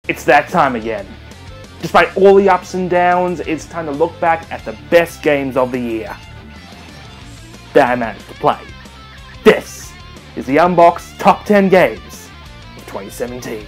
It's that time again. Despite all the ups and downs, it's time to look back at the best games of the year that I managed to play. This is the Unboxed Top 10 Games of 2017.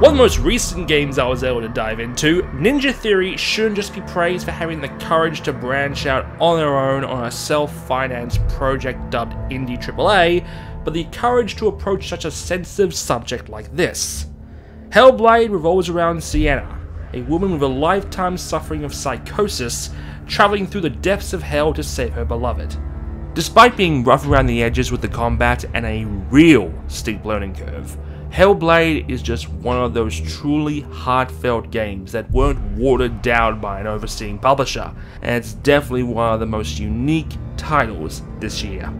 One of the most recent games I was able to dive into, Ninja Theory shouldn't just be praised for having the courage to branch out on their own on a self-financed project dubbed Indie AAA, but the courage to approach such a sensitive subject like this. Hellblade revolves around Sienna, a woman with a lifetime suffering of psychosis, traveling through the depths of hell to save her beloved. Despite being rough around the edges with the combat and a real steep learning curve, Hellblade is just one of those truly heartfelt games that weren't watered down by an overseeing publisher, and it's definitely one of the most unique titles this year.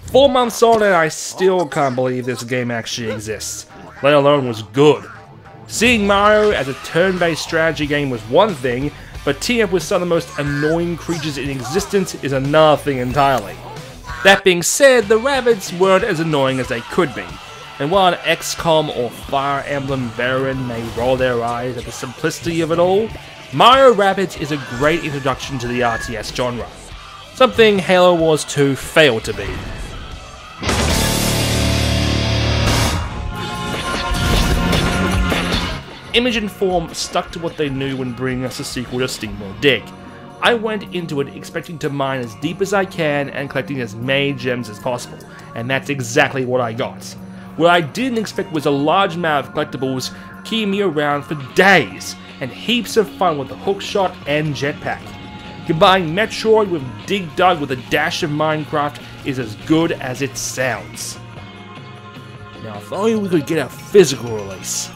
Four months on and I still can't believe this game actually exists, let alone was good. Seeing Mario as a turn-based strategy game was one thing, but teaming up with some of the most annoying creatures in existence is another thing entirely. That being said, the rabbits weren't as annoying as they could be, and while an XCOM or Fire Emblem veteran may roll their eyes at the simplicity of it all, Mario Rabbids is a great introduction to the RTS genre, something Halo Wars 2 failed to be. Image and Form stuck to what they knew when bringing us a sequel to SteamWorld Dig. I went into it expecting to mine as deep as I can and collecting as many gems as possible, and that's exactly what I got. What I didn't expect was a large amount of collectibles keeping me around for days, and heaps of fun with the hookshot and jetpack. Combining Metroid with Dig Dug with a dash of Minecraft is as good as it sounds. Now if only we could get a physical release.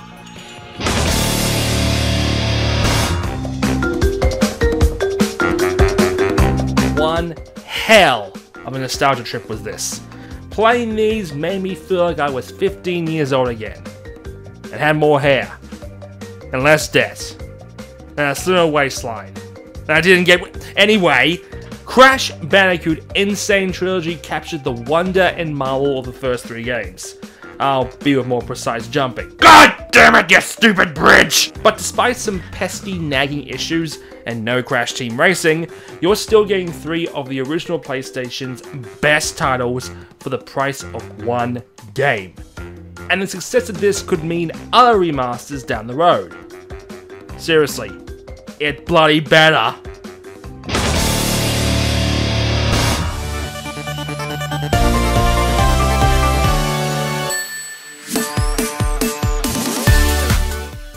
One hell of a nostalgia trip was this. Playing these made me feel like I was 15 years old again, and had more hair, and less debt, and a slimmer waistline, and I didn't get... Anyway, Crash Bandicoot Insane Trilogy captured the wonder and marvel of the first three games. I'll be with more precise jumping. God damn it, you stupid bridge! But despite some pesky nagging issues and no Crash Team Racing, you're still getting 3 of the original PlayStation's best titles for the price of one game. And the success of this could mean other remasters down the road. Seriously, it bloody better.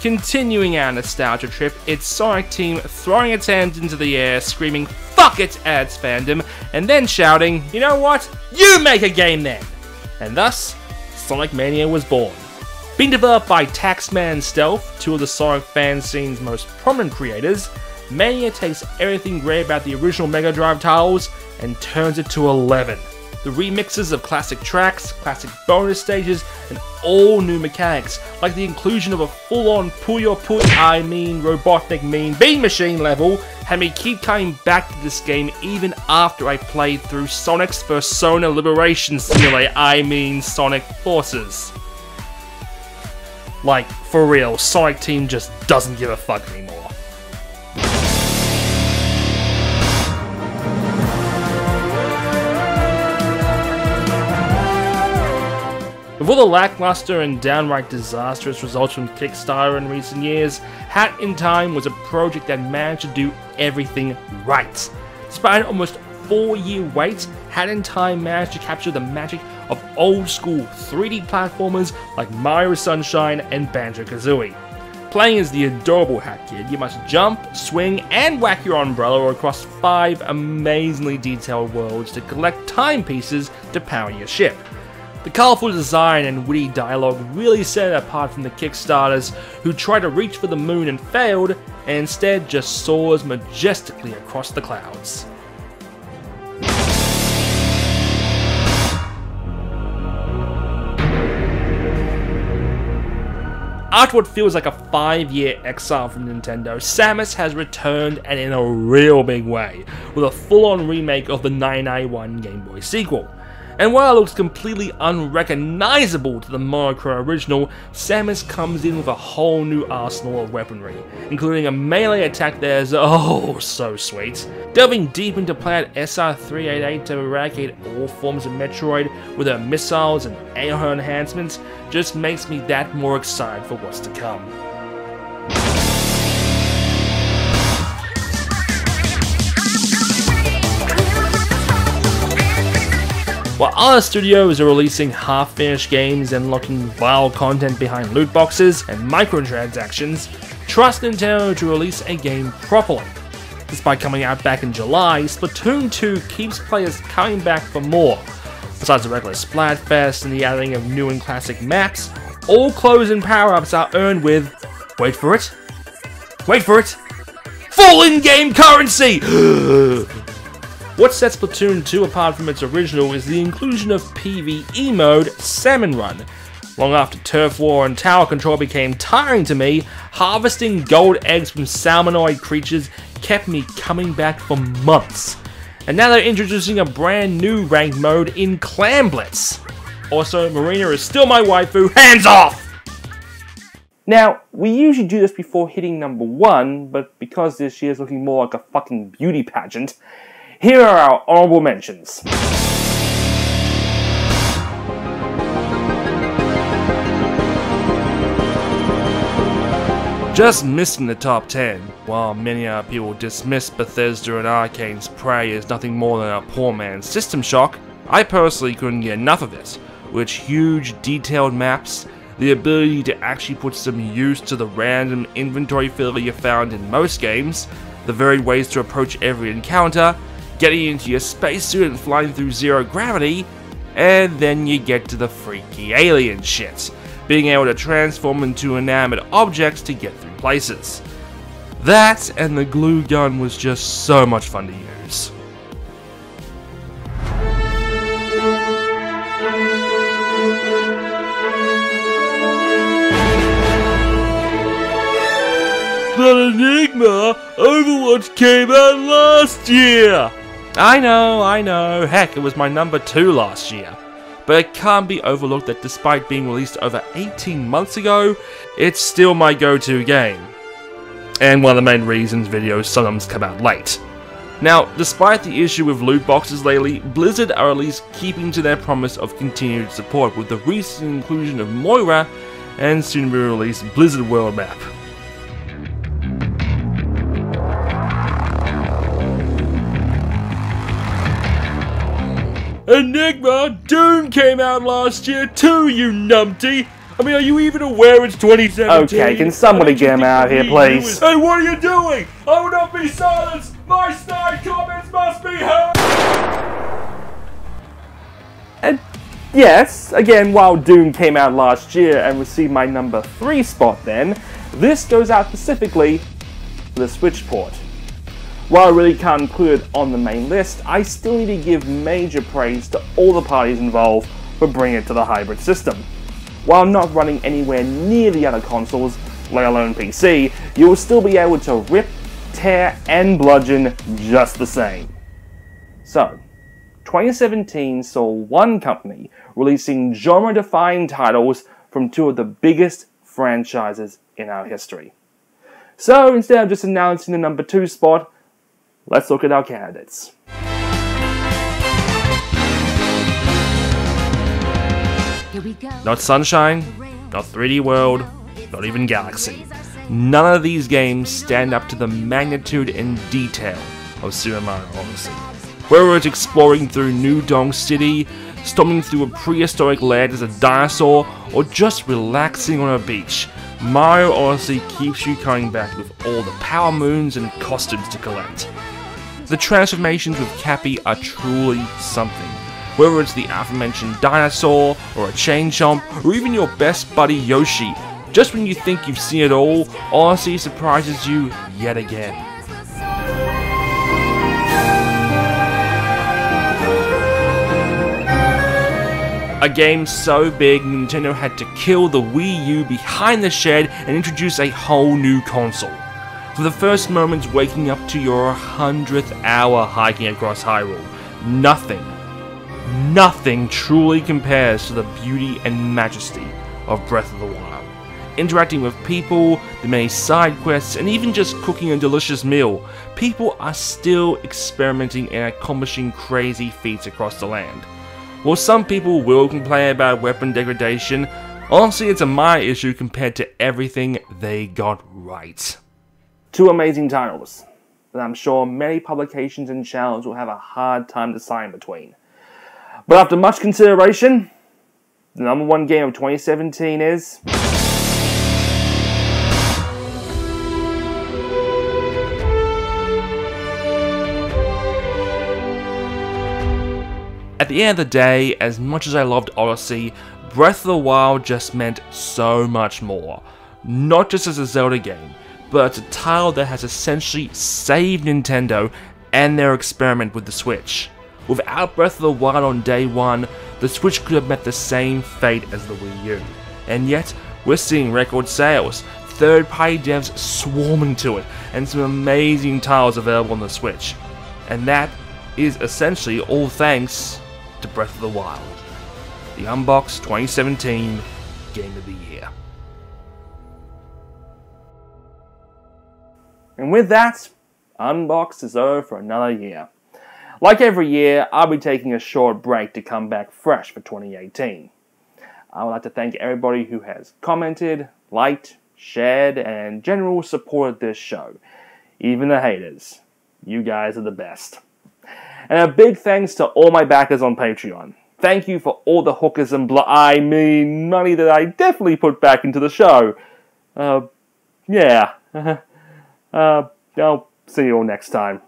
Continuing our nostalgia trip, it's Sonic Team throwing its hands into the air, screaming "fuck it" at its fandom, and then shouting, "You know what? You make a game then!" And thus, Sonic Mania was born. Being developed by Taxman and Stealth, 2 of the Sonic fan scene's most prominent creators, Mania takes everything great about the original Mega Drive titles and turns it to 11. The remixes of classic tracks, classic bonus stages, and all new mechanics, like the inclusion of a full-on Robotnik Mean Bean Machine level, had me keep coming back to this game even after I played through Sonic's Persona Liberation Simulator, Sonic Forces. Like, for real, Sonic Team just doesn't give a fuck anymore. With all the lackluster and downright disastrous results from Kickstarter in recent years, Hat in Time was a project that managed to do everything right. Despite an almost 4-year wait, Hat in Time managed to capture the magic of old school 3D platformers like Mario Sunshine and Banjo-Kazooie. Playing as the adorable Hat Kid, you must jump, swing, and whack your umbrella across 5 amazingly detailed worlds to collect timepieces to power your ship. The colourful design and witty dialogue really set it apart from the Kickstarters who tried to reach for the moon and failed, and instead just soars majestically across the clouds. After what feels like a 5-year exile from Nintendo, Samus has returned, and in a real big way, with a full-on remake of the 1991 Game Boy sequel. And while it looks completely unrecognizable to the monochrome original, Samus comes in with a whole new arsenal of weaponry, including a melee attack that is oh so sweet. Delving deep into Planet SR388 to eradicate all forms of Metroid with her missiles and AR enhancements just makes me that more excited for what's to come. While other studios are releasing half-finished games and locking vile content behind loot boxes and microtransactions, trust Nintendo to release a game properly. Despite coming out back in July, Splatoon 2 keeps players coming back for more. Besides the regular Splatfest and the adding of new and classic maps, all clothes and power-ups are earned with, wait for it, full in-game currency! What sets Splatoon 2 apart from its original is the inclusion of PvE mode, Salmon Run. Long after Turf War and Tower Control became tiring to me, harvesting gold eggs from salmonoid creatures kept me coming back for months. And now they're introducing a brand new ranked mode in Clan Blitz. Also, Marina is still my waifu, hands off! Now, we usually do this before hitting number 1, but because this year is looking more like a fucking beauty pageant, here are our honorable mentions. Just missing the top 10. While many other people dismiss Bethesda and Arcane's Prey as nothing more than a poor man's System Shock, I personally couldn't get enough of it. With huge detailed maps, the ability to actually put some use to the random inventory filler you found in most games, the varied ways to approach every encounter, getting into your spacesuit and flying through zero gravity, and then you get to the freaky alien shit, being able to transform into inanimate objects to get through places. That and the glue gun was just so much fun to use. But Enigma, Overwatch came out last year! I know, heck, it was my number 2 last year. But it can't be overlooked that despite being released over 18 months ago, it's still my go-to game. And one of the main reasons videos sometimes come out late. Now, despite the issue with loot boxes lately, Blizzard are at least keeping to their promise of continued support with the recent inclusion of Moira and soon to be released Blizzard World Map. Enigma, Doom came out last year too, you numpty! I mean, are you even aware it's 2017? Okay, can somebody get him out here, please? Hey, what are you doing? I will not be silenced! My snide comments must be heard! And yes, again, while Doom came out last year and received my number 3 spot then, this goes out specifically for the Switch port. While I really can't put it on the main list, I still need to give major praise to all the parties involved for bringing it to the hybrid system. While not running anywhere near the other consoles, let alone PC, you will still be able to rip, tear, and bludgeon just the same. So, 2017 saw one company releasing genre-defining titles from 2 of the biggest franchises in our history. So, instead of just announcing the number 2 spot, let's look at our candidates. Here we go. Not Sunshine, not 3D World, not even Galaxy. None of these games stand up to the magnitude and detail of Super Mario Odyssey. Whether it's exploring through New Donk City, storming through a prehistoric land as a dinosaur, or just relaxing on a beach, Mario Odyssey keeps you coming back with all the power moons and costumes to collect. The transformations with Cappy are truly something. Whether it's the aforementioned dinosaur, or a chain chomp, or even your best buddy Yoshi, just when you think you've seen it all, Odyssey surprises you yet again. A game so big, Nintendo had to kill the Wii U behind the shed and introduce a whole new console. For the first moments waking up to your 100th hour hiking across Hyrule, nothing truly compares to the beauty and majesty of Breath of the Wild. Interacting with people, the many side quests, and even just cooking a delicious meal, people are still experimenting and accomplishing crazy feats across the land. While some people will complain about weapon degradation, honestly it's a minor issue compared to everything they got right. Two amazing titles that I'm sure many publications and channels will have a hard time deciding between. But after much consideration, the #1 game of 2017 is... At the end of the day, as much as I loved Odyssey, Breath of the Wild just meant so much more. Not just as a Zelda game, but as a title that has essentially saved Nintendo and their experiment with the Switch. Without Breath of the Wild on day one, the Switch could have met the same fate as the Wii U. And yet, we're seeing record sales, third-party devs swarming to it, and some amazing titles available on the Switch. And that is essentially all thanks to Breath of the Wild, the Unboxed 2017 Game of the Year. And with that, Unboxed is over for another year. Like every year, I'll be taking a short break to come back fresh for 2018. I would like to thank everybody who has commented, liked, shared, and general supported this show. Even the haters. You guys are the best. And a big thanks to all my backers on Patreon. Thank you for all the hookers and money that I definitely put back into the show. Yeah. I'll see you all next time.